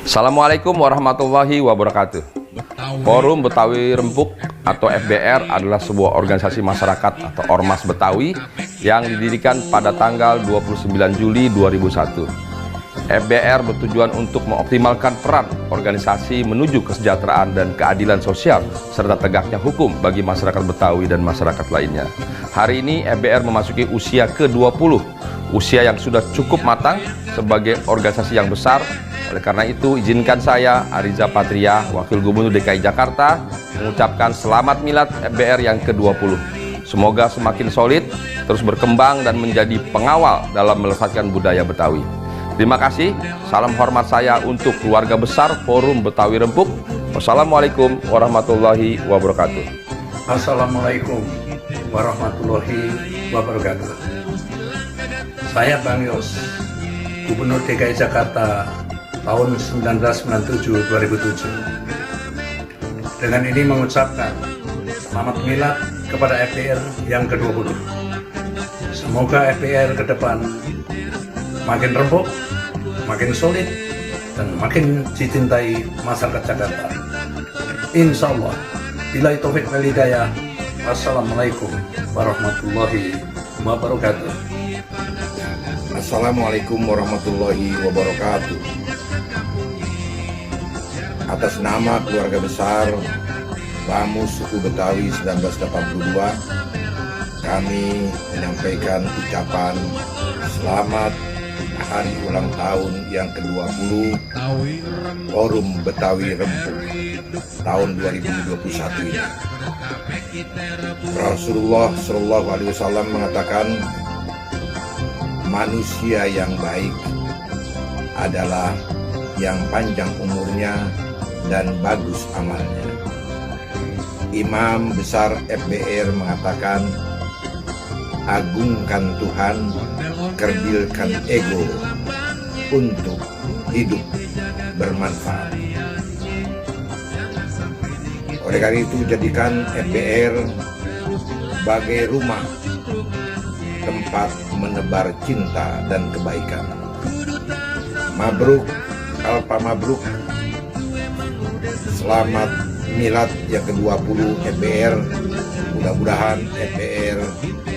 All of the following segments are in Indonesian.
Assalamualaikum warahmatullahi wabarakatuh. Forum Betawi Rempuk atau FBR adalah sebuah organisasi masyarakat atau Ormas Betawi yang didirikan pada tanggal 29 Juli 2001. FBR bertujuan untuk mengoptimalkan peran organisasi menuju kesejahteraan dan keadilan sosial serta tegaknya hukum bagi masyarakat Betawi dan masyarakat lainnya. Hari ini FBR memasuki usia ke-20, usia yang sudah cukup matang sebagai organisasi yang besar. Oleh karena itu, izinkan saya, Ariza Patria, Wakil Gubernur DKI Jakarta, mengucapkan selamat milad FBR yang ke-20. Semoga semakin solid, terus berkembang dan menjadi pengawal dalam melestarikan budaya Betawi. Terima kasih, salam hormat saya untuk keluarga besar Forum Betawi Rempuk. Wassalamualaikum warahmatullahi wabarakatuh. Assalamualaikum warahmatullahi wabarakatuh. Saya Bang Yos, Gubernur DKI Jakarta tahun 1997-2007. Dengan ini mengucapkan selamat milad kepada FBR yang ke-20. Semoga FBR ke depan makin rempuk, makin solid, dan makin dicintai masyarakat Jakarta. Insya Allah. Billahi taufik wal hidayah. Wassalamualaikum warahmatullahi wabarakatuh. Assalamualaikum warahmatullahi wabarakatuh. Atas nama keluarga besar Bamus Suku Betawi 1982, kami menyampaikan ucapan selamat hari ulang tahun yang ke-20 Forum Betawi Rempuk tahun 2021 ini. Rasulullah Shallallahu Alaihi Wasallam mengatakan, manusia yang baik adalah yang panjang umurnya dan bagus amalnya. Imam besar FBR mengatakan, agungkan Tuhan, kerdilkan ego untuk hidup bermanfaat. Oleh karena itu, jadikan FBR sebagai rumah tempat menebar cinta dan kebaikan. Mabruk, alfa mabruk. Selamat milad yang ke-20 FBR. Mudah-mudahan FBR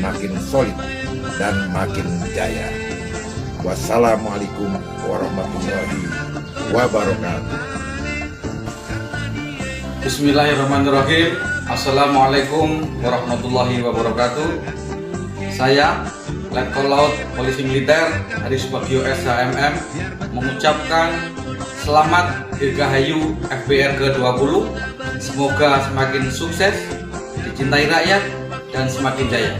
makin solid dan makin jaya. Wassalamualaikum warahmatullahi wabarakatuh. Bismillahirrahmanirrahim. Assalamualaikum warahmatullahi wabarakatuh. Saya Letkol Laut Polisi Militer Hadi Subagio SHMM mengucapkan selamat Dirgahayu FBR ke-20. Semoga semakin sukses, dicintai rakyat, dan semakin jaya.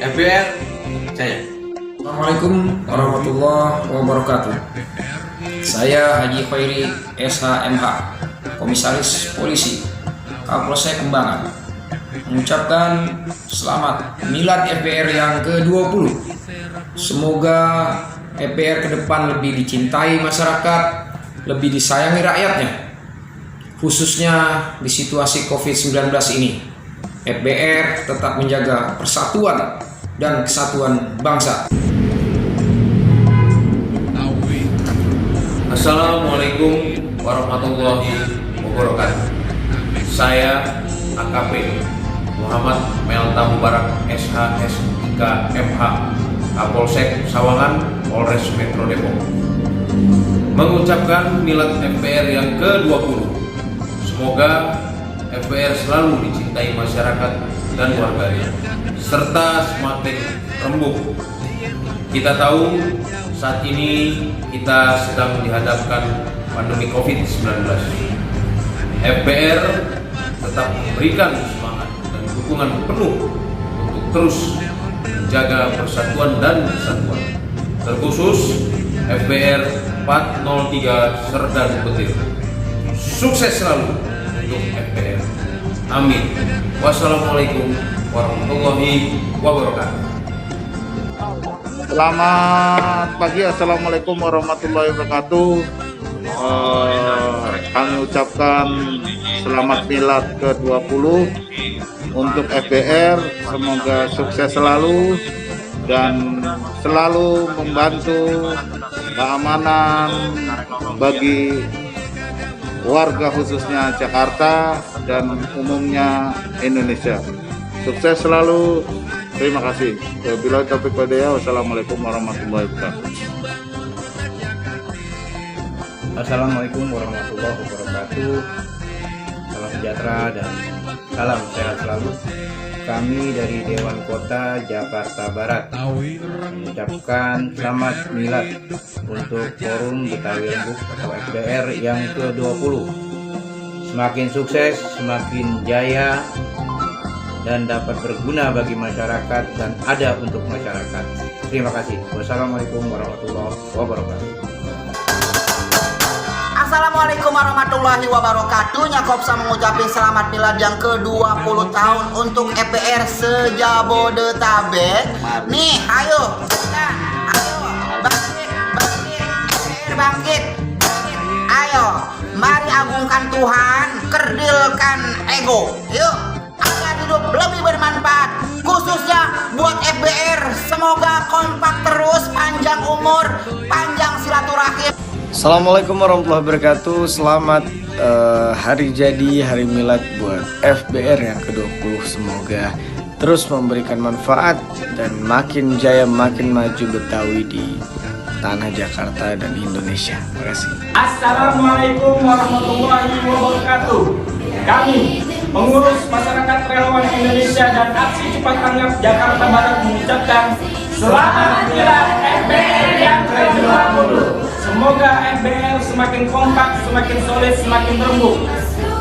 FBR jaya. Assalamualaikum warahmatullahi wabarakatuh. Saya Haji Khairi SHMH, Komisaris Polisi Kapolsek Kembangan, mengucapkan selamat milad FBR yang ke-20. Semoga FBR ke depan lebih dicintai masyarakat, lebih disayangi rakyatnya, khususnya di situasi COVID-19 ini. FBR tetap menjaga persatuan dan kesatuan bangsa. Assalamualaikum warahmatullahi wabarakatuh. Saya AKP Muhammad Melta Mubarak SHSIK MH, Kapolsek Sawangan, Polres Metro Depok, mengucapkan milad FBR yang ke-20. Semoga FBR selalu dicintai masyarakat dan warganya, serta semakin rembuk. Kita tahu saat ini kita sedang dihadapkan pandemi COVID-19. FBR tetap memberikan semangat dan dukungan penuh untuk terus menjaga persatuan dan kesatuan. Terkhusus FBR 403 Serdan Petir. Sukses selalu untuk FBR. Amin. Wassalamualaikum warahmatullahi wabarakatuh. Selamat pagi, assalamualaikum warahmatullahi wabarakatuh. Kami ucapkan selamat milad ke-20 untuk FBR. Semoga sukses selalu dan selalu membantu keamanan bagi warga khususnya Jakarta dan umumnya Indonesia. Sukses selalu. Terima kasih. Wabillahi taufiq wal hidayah. Wassalamualaikum warahmatullahi wabarakatuh. Assalamualaikum warahmatullahi wabarakatuh. Salam sejahtera dan salam sehat selalu. Kami dari Dewan Kota Jakarta Barat mengucapkan selamat milad untuk Forum Betawi Rembuk atau FBR yang ke-20. Semakin sukses, semakin jaya, dan dapat berguna bagi masyarakat dan ada untuk masyarakat. Terima kasih. Wassalamualaikum warahmatullahi wabarakatuh. Assalamualaikum warahmatullahi wabarakatuh. Nyakopsa mengucapkan selamat milad yang ke-20 tahun untuk FBR se-Jabodetabek. Nih, ayo, bangkit, FBR bangkit. Ayo, mari agungkan Tuhan, kerdilkan ego. Yuk, agar hidup lebih bermanfaat, khususnya buat FBR. Semoga kompak terus, panjang umur, panjang silaturahim. Assalamualaikum warahmatullahi wabarakatuh. Selamat hari jadi, hari milad buat FBR yang ke-20. Semoga terus memberikan manfaat dan makin jaya, makin maju Betawi di tanah Jakarta dan Indonesia. Terima kasih. Assalamualaikum warahmatullahi wabarakatuh. Kami, pengurus masyarakat relawan Indonesia dan Aksi Cepat Tanggap Jakarta Barat mengucapkan selamat milad FBR yang ke-20. Semoga FBR semakin kompak, semakin solid, semakin terembuk.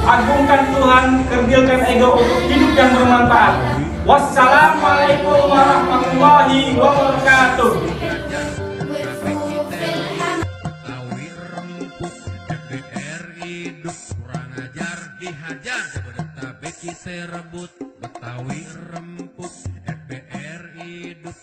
Agungkan Tuhan, kerdilkan ego untuk hidup yang bermanfaat. Wassalamualaikum warahmatullahi wabarakatuh. Betawi rembuk, FBR hidup.